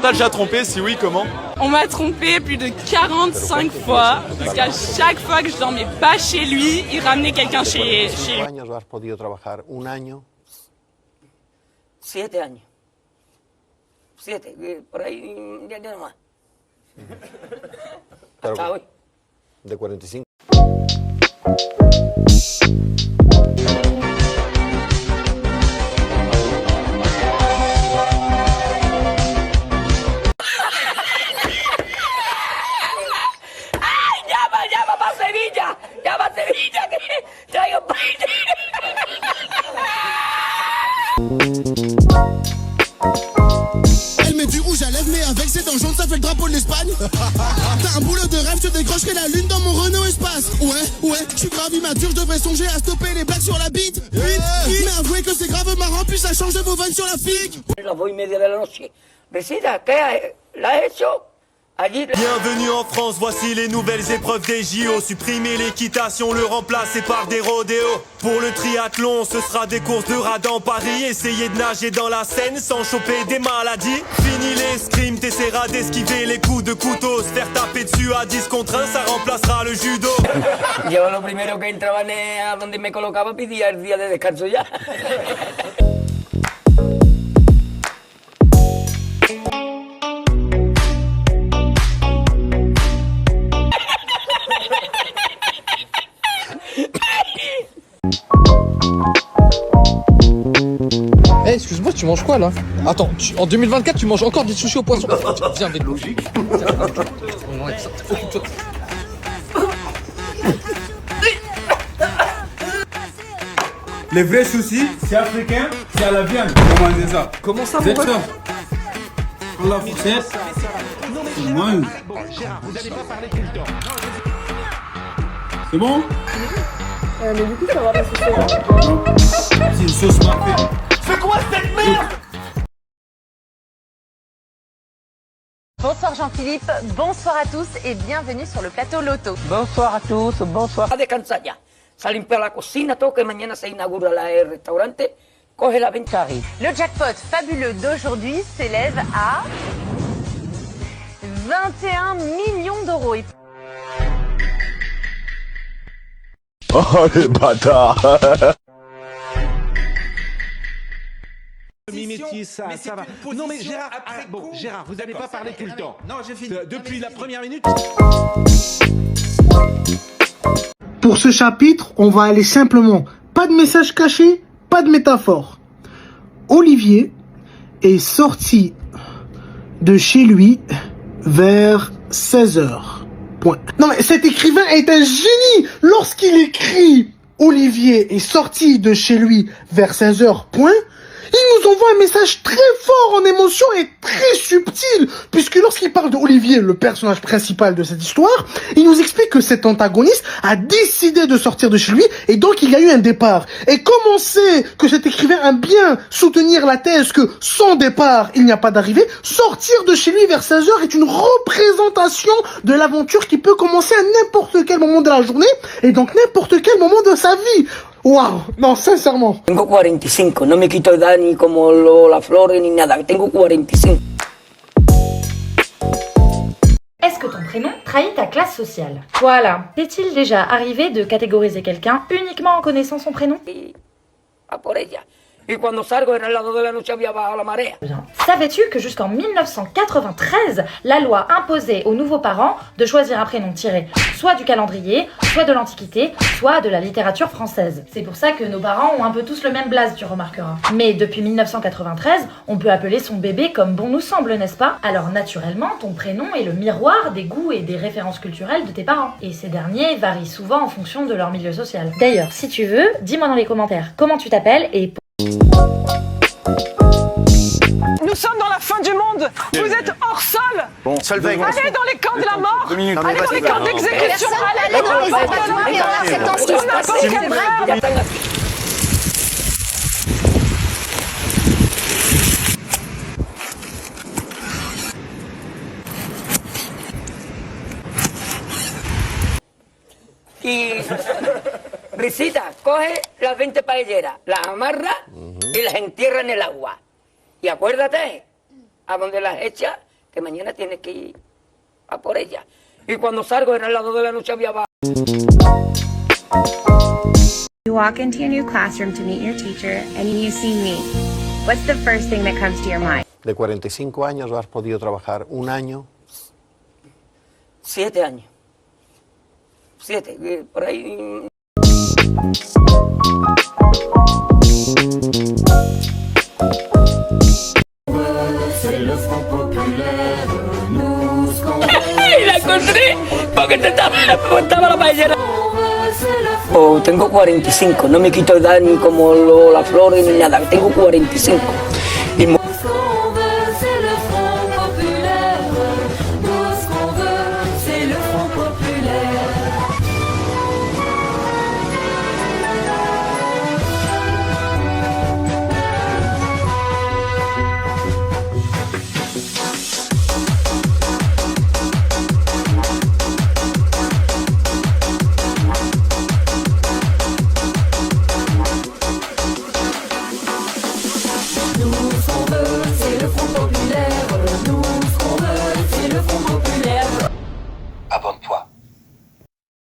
t'a déjà trompé? Si oui, comment? On m'a trompé plus de 45 fois, parce qu'à chaque fois que je dormais pas chez lui, il ramenait quelqu'un chez lui. años has podido trabajar? ¿Un año? 7 años. 7, por ahí, ya nomás. Hasta hoy. De 45. ¡Llama para Sevilla! ¡Llama a Sevilla! Que traigo Elle met du rouge à lèvres, mais avec ses dents jaunes, ça fait le drapeau de l'Espagne. T'as un boulot de rêve, je décrocherai la lune dans mon Renault Espace. Ouais, je suis grave immature, je devrais songer à stopper les blagues sur la bite. Mais avouez que c'est grave marrant, puis ça change de vos vannes sur la figue. Las 2:30 de la noche. Besita, ¿qué la has hecho? Allí. Bienvenue en France, voici les nouvelles épreuves des JO. Supprimer l'équitation, le remplacer par des rodéos. Pour le triathlon, ce sera des courses de rats dans Paris. Essayer de nager dans la Seine sans choper des maladies. Fini l'escrime, t'essaieras d'esquiver les coups de couteau. Se faire taper dessus à 10 contre 1, ça remplacera le judo. Yo lo primero que entraba a donde me colocaba pedía el día de descanso ya. Hey, excuse-moi, tu manges quoi là? Attends, en 2024, tu manges encore des sushis au poisson? Viens avec logique. Les vrais soucis, c'est africain, c'est à la viande. Comment ça? Comment ça, mon pote? On la fourchette, on mange. C'est bon? Mais du coup, ça va pas se faire. C'est une sauce parfaite. C'est quoi cette merde? Bonsoir Jean-Philippe, bonsoir à tous et bienvenue sur le plateau Loto. Bonsoir a todos, bonsoir. A descansar ya. A limpiar la cocina, todo que mañana se inaugura el restaurante. Coge la venta. Le jackpot fabuleux d'aujourd'hui s'élève à 21 millions d'euros. Oh, les bâtards. Mimetis, ça va. Non mais Gérard, Gérard, vous n'allez pas parler tout le temps. Non, j'ai fini. Depuis la première minute. Pour ce chapitre, on va aller simplement. Pas de message caché, pas de métaphore. Olivier est sorti de chez lui vers 16h. Point. Non mais cet écrivain est un génie. Lorsqu'il écrit Olivier est sorti de chez lui vers 16h. Point. Il nous envoie un message très fort en émotion et très subtil, puisque lorsqu'il parle de Olivier, le personnage principal de cette histoire, il nous explique que cet antagoniste a décidé de sortir de chez lui et donc il y a eu un départ. Et comme on sait que cet écrivain aime bien soutenir la thèse que sans départ, il n'y a pas d'arrivée, sortir de chez lui vers 16h est une représentation de l'aventure qui peut commencer à n'importe quel moment de la journée et donc n'importe quel moment de sa vie. Wow, non, sincèrement. Tengo 45, no me quito edad ni como la flores ni nada. Tengo 45. Est-ce que ton prénom trahit ta classe sociale? Voilà. T'est-il déjà arrivé de catégoriser quelqu'un uniquement en connaissant son prénom? A por ella. Y cuando salgo en el lado de la noche había bajado la marea. Savais-tu que jusqu'en 1993, la loi imposait aux nouveaux parents de choisir un prénom tiré soit du calendrier, soit de l'Antiquité, soit de la littérature française. C'est pour ça que nos parents ont un peu tous le même blaze, tu remarqueras. Mais depuis 1993, on peut appeler son bébé comme bon nous semble, n'est-ce pas? Alors naturellement, ton prénom est le miroir des goûts et des références culturelles de tes parents. Et ces derniers varient souvent en fonction de leur milieu social. D'ailleurs, si tu veux, dis-moi dans les commentaires comment tu t'appelles et... Nous sommes dans la fin du monde. Vous êtes hors sol. Bon, Allez dans les camps de la mort. 2 minutes. Allez dans les camps d'exécution. Allez dans les abattoirs et en acceptant ce qui se passe. Y Risita coge las 20 paelleras, las amarra y las entierra en el agua. Y acuérdate, a donde las echa que mañana tienes que ir a por ella. Y cuando salgo era a las 2 de la noche había abajo. You walk into your new classroom to meet your teacher and you see me. What's the first thing that comes to your mind? De 45 años has podido trabajar un año. 7 años. 7, por ahí. Y la encontré porque te estaba la paellera. Tengo 45, no me quito edad ni como las flores ni nada, tengo 45.